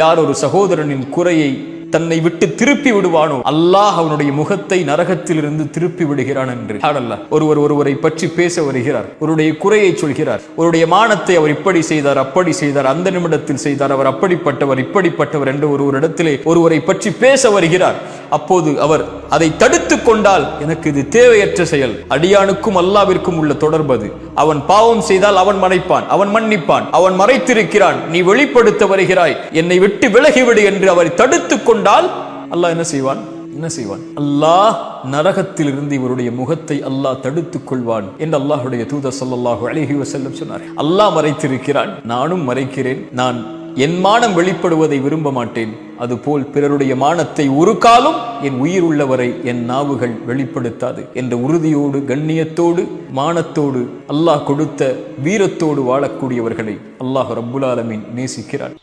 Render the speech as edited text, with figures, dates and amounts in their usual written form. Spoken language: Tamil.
யார் ஒரு சகோதரனின் குறையை தன்னை விட்டு திருப்பி விடுவானோ அல்லாஹ் அவனுடைய முகத்தை நரகத்திலிருந்து திருப்பி விடுகிறான் என்று. ஒருவரை பற்றி பேச வருகிறார், ஒருடைய குறையை சொல்கிறார், ஒருடைய மானத்தை அவர் இப்படி செய்தார், அப்படி செய்தார், அந்த நிமிடத்தில் செய்தார், அவர் அப்படிப்பட்டவர் இப்படிப்பட்டவர் என்று ஒருவரிடத்திலே ஒருவரை பற்றி பேச வருகிறார். அப்போது அவர் அதை தடுத்து கொண்டால் எனக்கு இது தேவையற்ற செயல். அடியானுக்கும் அல்லாவிற்கும் உள்ள தொடர்பது. அவன் பாவம் செய்தால் அவன் மறைப்பான், அவன் மன்னிப்பான், அவன் மறைத்திருக்கிறான், நீ வெளிப்படுத்த வருகிறாய், என்னை விட்டு விலகிவிடு என்று அவரை தடுத்து கொண்டால் அல்லாஹ் என்ன செய்வான்? அல்லாஹ் நரகத்தில் இருந்து இவருடைய முகத்தை அல்லாஹ் தடுத்துக் கொள்வான் என்று அல்லாஹ்வுடைய தூதர் ஸல்லல்லாஹு அலைஹி வஸல்லம் சொன்னார். அல்லாஹ் மறைத்திருக்கிறான், நானும் மறைக்கிறேன். நான் என் மானம் வெளிப்படுவதை விரும்ப மாட்டேன். அதுபோல் பிறருடைய மானத்தை ஒரு காலம் என் உயிர் உள்ளவரை என் நாவுகள் வெளிப்படுத்தாது என்ற உறுதியோடு, கண்ணியத்தோடு, மானத்தோடு, அல்லாஹ் கொடுத்த வீரத்தோடு வாழக்கூடியவர்களை அல்லாஹ் ரப்புல் ஆலமீன் நேசிக்கிறான்.